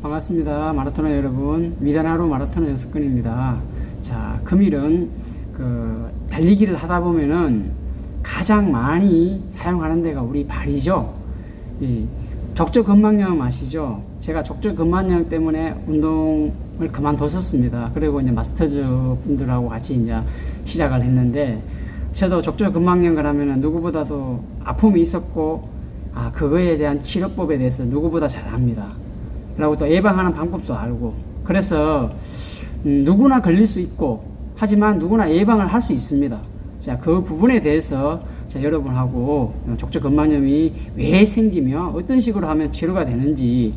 반갑습니다. 마라토너 여러분. 미단하루 마라토너 연습근입니다. 자, 금일은 달리기를 하다 보면은 가장 많이 사용하는 데가 우리 발이죠. 이 족저근막염 아시죠? 제가 족저근막염 때문에 운동을 그만뒀었습니다. 그리고 이제 마스터즈 분들하고 같이 이제 시작을 했는데, 저도 족저근막염을 하면은 누구보다도 아픔이 있었고, 그거에 대한 치료법에 대해서 누구보다 잘 압니다. 그리고 또 예방하는 방법도 알고, 그래서 누구나 걸릴 수 있고, 하지만 누구나 예방을 할 수 있습니다. 자, 그 부분에 대해서 여러분하고 족저근막염이 왜 생기며 어떤 식으로 하면 치료가 되는지,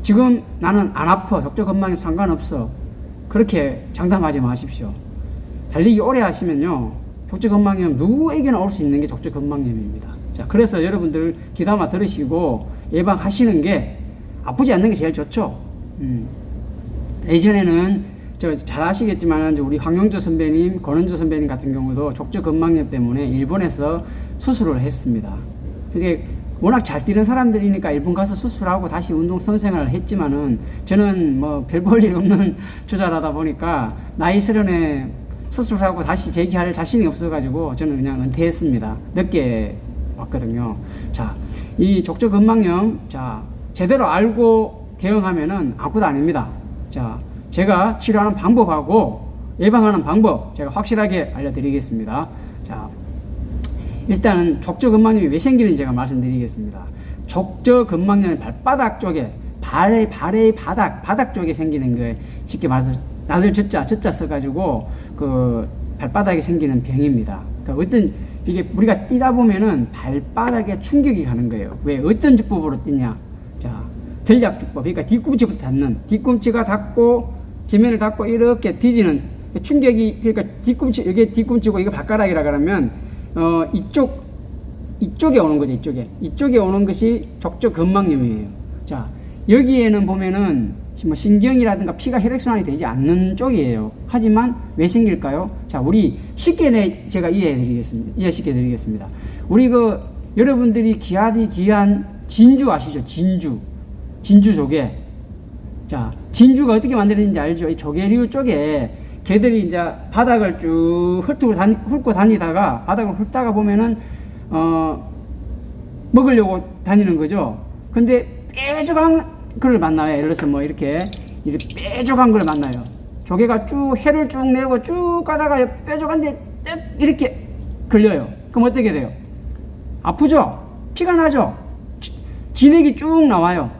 지금 나는 안 아파, 족저근막염 상관없어, 그렇게 장담하지 마십시오. 달리기 오래 하시면요, 족저근막염 누구에게나 올 수 있는 게 족저근막염입니다. 자, 그래서 여러분들 귀담아 들으시고 예방하시는 게, 아프지 않는 게 제일 좋죠. 예전에는 잘 아시겠지만 우리 황영조 선배님, 권은주 선배님 같은 경우도 족저근막염 때문에 일본에서 수술을 했습니다. 이게 워낙 잘 뛰는 사람들이니까 일본 가서 수술하고 다시 운동 선생활을 했지만은, 저는 뭐 별 볼 일 없는 주자라다 보니까 나이 서른에 수술하고 다시 재기할 자신이 없어가지고 저는 그냥 은퇴했습니다. 늦게 왔거든요. 자, 이 족저근막염, 제대로 알고 대응하면은 아무것도 아닙니다. 자, 제가 치료하는 방법하고 예방하는 방법 제가 확실하게 알려드리겠습니다. 자, 일단은 족저근막염이 왜 생기는지 제가 말씀드리겠습니다. 족저근막염이 발바닥 쪽에, 발의 바닥 쪽에 생기는 거에, 쉽게 말해서 나들 젖자 써가지고 발바닥에 생기는 병입니다. 그러니까 이게 우리가 뛰다 보면은 발바닥에 충격이 가는 거예요. 왜? 어떤 주법으로 뛰냐? 자, 전략주법. 그러니까 뒤꿈치부터 닿는, 뒤꿈치가 닿고 지면을 닿고 이렇게 뒤지는 충격이, 그러니까 뒤꿈치, 이게 뒤꿈치고 이거 발가락이라 그러면 이쪽에 오는 거죠. 이쪽에 오는 것이 족저근막염이에요. 자, 여기에는 보면은 뭐 신경이라든가 피가 혈액순환이 되지 않는 쪽이에요. 하지만 왜 생길까요? 자, 우리 제가 이해시켜 드리겠습니다. 우리 여러분들이 귀한 진주 아시죠? 진주 조개. 자, 진주가 어떻게 만들어지는지 알죠? 이 조개류 쪽에 걔들이 이제 바닥을 쭉 훑고 다니다가, 바닥을 훑다가 보면은 먹으려고 다니는 거죠. 근데 뾰족한 걸 만나요. 예를 들어서 뭐 이렇게 뾰족한 걸 만나요. 조개가 쭉 해를 쭉 내고 쭉 가다가 뾰족한데 이렇게 걸려요. 그럼 어떻게 돼요? 아프죠? 피가 나죠? 진액이 쭉 나와요.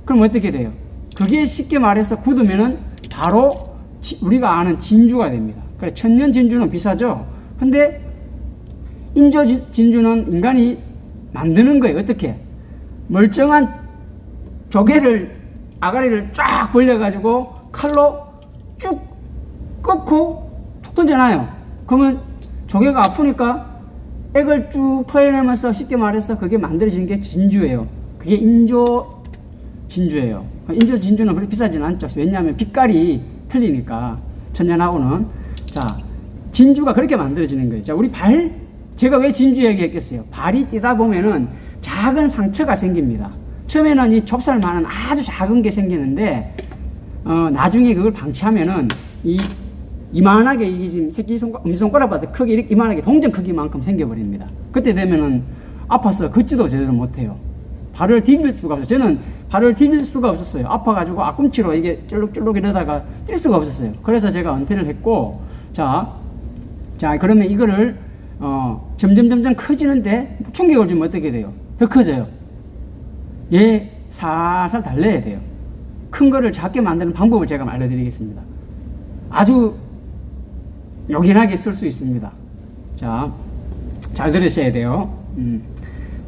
그럼 어떻게 돼요? 그게 쉽게 말해서 굳으면은 바로 우리가 아는 진주가 됩니다. 그래, 천년 진주는 비싸죠? 근데 인조 진주는 인간이 만드는 거예요. 어떻게? 멀쩡한 아가리를 쫙 벌려가지고 칼로 쭉 꺾고 툭 던져놔요. 그러면 조개가 아프니까 액을 쭉 토해내면서, 쉽게 말해서 그게 만들어지는 게 진주예요. 그게 인조 진주예요. 인조 진주는 그렇게 비싸진 않죠. 왜냐하면 빛깔이 틀리니까, 천연하고는. 자, 진주가 그렇게 만들어지는 거예요. 자, 우리 제가 왜 진주 얘기했겠어요? 발이 뛰다 보면은 작은 상처가 생깁니다. 처음에는 이 좁쌀만한 아주 작은 게 생기는데, 나중에 그걸 방치하면은 이만하게, 이게 지금 엄지손가락보다 크게, 이렇게 이만하게 동전 크기만큼 생겨버립니다. 그때 되면은 아파서 걷지도 제대로 못해요. 발을 디딜 수가 없어요. 저는 발을 디딜 수가 없었어요. 아파가지고 앞꿈치로 이게 쫄룩쫄룩 이러다가 뛸 수가 없었어요. 그래서 제가 은퇴를 했고, 자, 그러면 이거를, 점점 커지는데 충격을 주면 어떻게 돼요? 더 커져요. 살살 달래야 돼요. 큰 거를 작게 만드는 방법을 제가 알려드리겠습니다. 아주 요긴하게 쓸 수 있습니다. 자, 잘 들으셔야 돼요.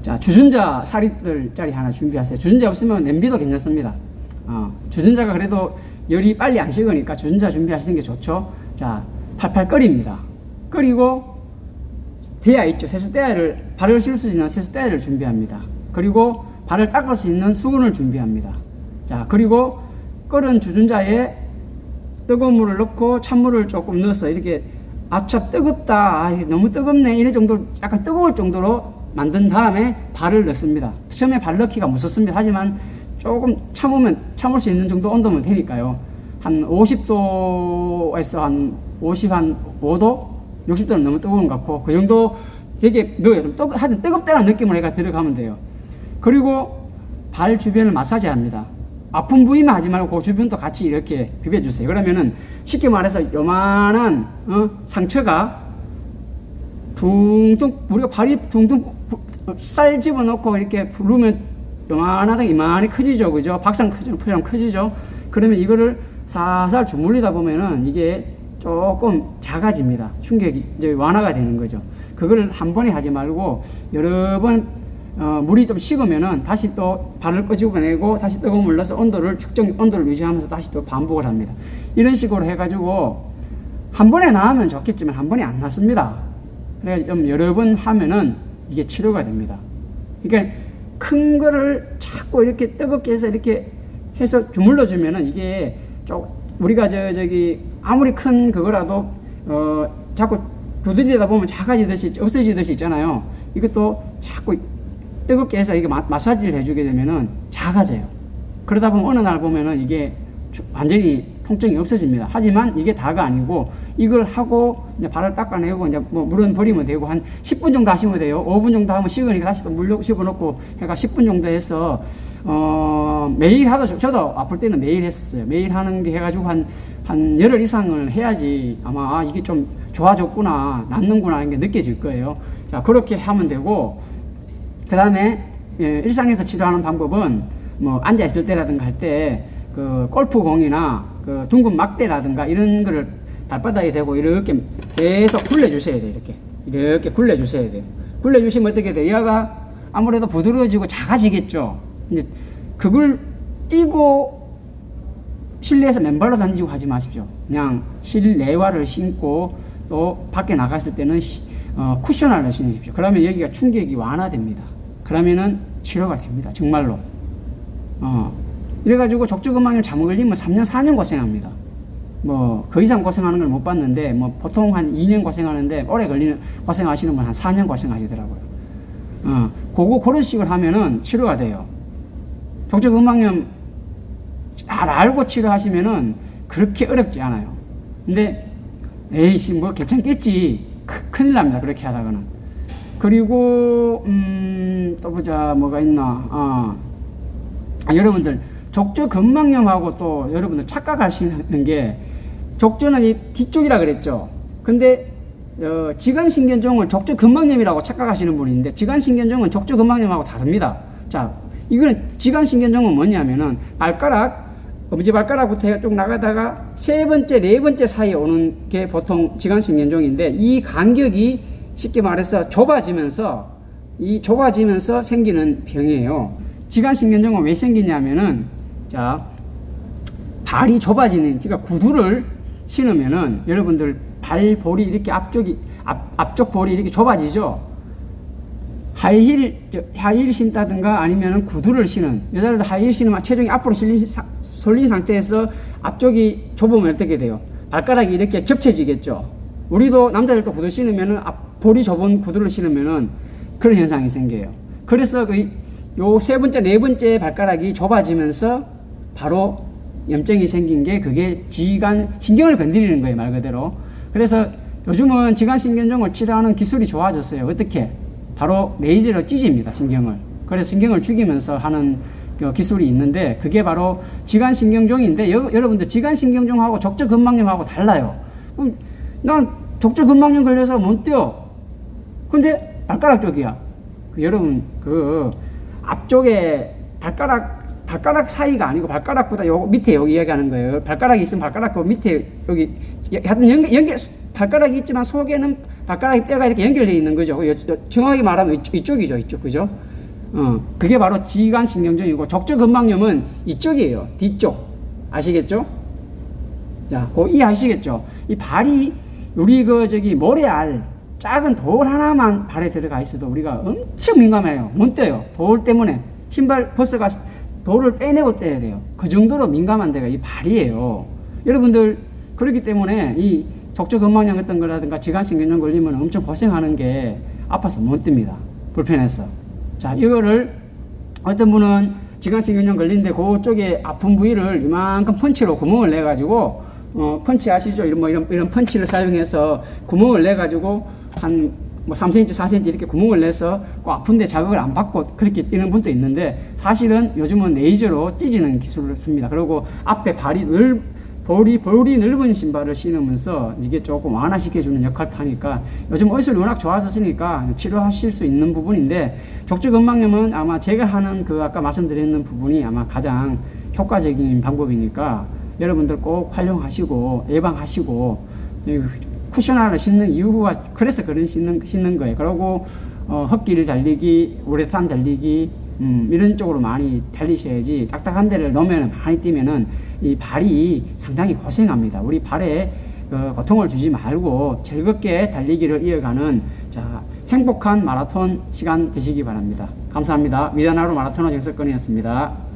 자, 주전자 사리들짜리 하나 준비하세요. 주전자 없으면 냄비도 괜찮습니다. 주전자가 그래도 열이 빨리 안 식으니까 주전자 준비하시는 게 좋죠. 자, 팔팔 끓입니다. 끓이고 대야 있죠. 발을 실 수 있는 세수대야를 준비합니다. 그리고 발을 닦을 수 있는 수건을 준비합니다. 자, 그리고 끓은 주전자에 뜨거운 물을 넣고 찬물을 조금 넣어서 이렇게, 참 뜨겁다, 너무 뜨겁네, 이래 정도, 약간 뜨거울 정도로 만든 다음에 발을 넣습니다. 처음에 발 넣기가 무섭습니다. 하지만 조금 참을 수 있는 정도 온도면 되니까요. 한 50도에서 한 5도? 60도는 너무 뜨거운 것 같고, 그 정도 되게 넣어요. 하여튼 뜨겁다는 느낌을 해가 들어가면 돼요. 그리고 발 주변을 마사지 합니다. 아픈 부위만 하지 말고 그 주변도 같이 이렇게 비벼주세요. 그러면은 쉽게 말해서 요만한 상처가 둥둥, 우리가 발이 둥둥 쌀 집어넣고 이렇게 부르면 요만하다 이만히 커지죠. 그죠? 박상 표정 커지죠? 그러면 이거를 살살 주물리다 보면은 이게 조금 작아집니다. 충격이 이제 완화가 되는 거죠. 그거를 한 번에 하지 말고 여러 번 물이 좀 식으면은 다시 또 발을 끄집어내고 다시 뜨거운 물 넣어서 측정 온도를 유지하면서 다시 또 반복을 합니다. 이런 식으로 해가지고 한 번에 나으면 좋겠지만 한 번에 안 낫습니다. 그래서 좀 여러 번 하면은 이게 치료가 됩니다. 그러니까 큰 거를 자꾸 이렇게 뜨겁게 해서 이렇게 해서 주물러 주면은 이게 우리가 저기 아무리 큰 그거라도 자꾸 두드리다 보면 작아지듯이 없어지듯이 있잖아요. 이것도 자꾸 뜨겁게 해서 이게 마사지를 해주게 되면은 작아져요. 그러다 보면 어느 날 보면은 이게 완전히 통증이 없어집니다. 하지만 이게 다가 아니고 이걸 하고 이제 발을 닦아내고 이제 뭐 물은 버리면 되고 한 10분 정도 하시면 돼요. 5분 정도 하면 식으니까 다시 또 물 집어넣고 해가 10분 정도 해서 매일 저도 아플 때는 매일 했었어요. 매일 하는 게 해가지고 한 열흘 이상을 해야지 아마 이게 좀 좋아졌구나, 낫는구나 이게 느껴질 거예요. 자, 그렇게 하면 되고, 그 다음에 일상에서 치료하는 방법은 뭐 앉아있을 때라든가 할 때 그 골프공이나 그 둥근 막대라든가 이런 거를 발바닥에 대고 이렇게 계속 굴려주셔야 돼요. 이렇게 굴려주셔야 돼요. 굴려주시면 어떻게 돼요? 얘가 아무래도 부드러워지고 작아지겠죠. 근데 그걸 띄고 실내에서 맨발로 다니고 하지 마십시오. 그냥 실내화를 신고 또 밖에 나갔을 때는 쿠션화를 신으십시오. 그러면 여기가 충격이 완화됩니다. 그러면은 치료가 됩니다. 정말로. 이래가지고 족저근막염 잘못 걸리면 3년, 4년 고생합니다. 뭐, 그 이상 고생하는 걸 못 봤는데, 뭐, 보통 한 2년 고생하는데, 오래 고생하시는 분 한 4년 고생하시더라고요. 그런 식으로 하면은 치료가 돼요. 족저근막염 잘 알고 치료하시면은 그렇게 어렵지 않아요. 근데, 에이씨, 뭐, 괜찮겠지. 큰일 납니다. 그렇게 하다가는. 그리고, 또 보자. 뭐가 있나. 여러분들, 족저근막염하고 또 여러분들 착각하시는 게 족저는 이 뒤쪽이라 그랬죠. 근데 지간신경종을 족저근막염이라고 착각하시는 분이 있는데 지간신경종은 족저근막염하고 다릅니다. 자, 이거는 지간신경종은 뭐냐면은 엄지발가락부터 쭉 나가다가 세 번째, 네 번째 사이에 오는 게 보통 지간신경종인데 이 간격이 쉽게 말해서 좁아지면서 생기는 병이에요. 지간신경종은 왜 생기냐면은 자, 발이 좁아지는, 그러니까 구두를 신으면은 여러분들 발볼이 이렇게 앞쪽 볼이 이렇게 좁아지죠. 하이힐 신다든가 아니면은 구두를 신은, 여자들도 하이힐 신으면 체중이 앞으로 쏠린 상태에서 앞쪽이 좁으면 어떻게 돼요? 발가락이 이렇게 겹쳐지겠죠. 우리도 남자들도 구두 신으면은 볼이 좁은 구두를 신으면은 그런 현상이 생겨요. 그래서 요 세 번째, 네 번째 발가락이 좁아지면서 바로 염증이 생긴 게 그게 지간신경을 건드리는 거예요, 말 그대로. 그래서 요즘은 지간신경종을 치료하는 기술이 좋아졌어요. 어떻게? 바로 레이저로 찢습니다, 신경을. 그래서 신경을 죽이면서 하는 기술이 있는데 그게 바로 지간신경종인데 여러분들 지간신경종하고 족저근막염하고 달라요. 난 족저근막염 걸려서 못 뛰어. 근데 발가락 쪽이야. 여러분 앞쪽에 발가락 사이가 아니고 발가락보다 요 밑에 여기 이야기하는 거예요. 발가락이 있으면 발가락 그 밑에 여기 하여튼 발가락이 있지만 속에는 발가락이 뼈가 이렇게 연결되어 있는 거죠. 정확하게 말하면 이쪽이죠. 이쪽. 그죠? 그게 바로 지간신경종이고 족저근막염은 이쪽이에요. 뒤쪽. 아시겠죠? 자, 이해하시겠죠? 이 발이 우리 모래알 작은 돌 하나만 발에 들어가 있어도 우리가 엄청 민감해요. 못 떼요. 돌 때문에. 신발 벗어가 돌을 빼내고 떼야 돼요. 그 정도로 민감한 데가 이 발이에요. 여러분들, 그렇기 때문에 이 족저근막염 같은 거라든가 지간신경염 걸리면 엄청 고생하는 게 아파서 못 뗍니다. 불편해서. 자, 이거를 어떤 분은 지광신경염 걸리는데 그쪽에 아픈 부위를 이만큼 펀치로 구멍을 내 가지고 펀치 아시죠? 이런 펀치를 사용해서 구멍을 내 가지고 한 뭐 3cm, 4cm 이렇게 구멍을 내서 꼭 아픈데 자극을 안 받고 그렇게 뛰는 분도 있는데, 사실은 요즘은 레이저로 찢는 기술을 씁니다. 그리고 앞에 볼이 넓은 신발을 신으면서 이게 조금 완화시켜주는 역할도 하니까 요즘 의술이 워낙 좋아졌으니까 치료하실 수 있는 부분인데, 족저근막염은 아마 제가 하는 그 아까 말씀드렸는 부분이 아마 가장 효과적인 방법이니까 여러분들 꼭 활용하시고 예방하시고, 쿠션 하나 신는 이유가 그래서 그런 신는 거예요. 그리고 흙길 달리기, 우레탄 달리기 이런 쪽으로 많이 달리셔야지, 딱딱한 데를 놓으면 많이 뛰면은 이 발이 상당히 고생합니다. 우리 발에 고통을 주지 말고 즐겁게 달리기를 이어가는 행복한 마라톤 시간 되시기 바랍니다. 감사합니다. 위대한 하루 마라토너 정석권이었습니다.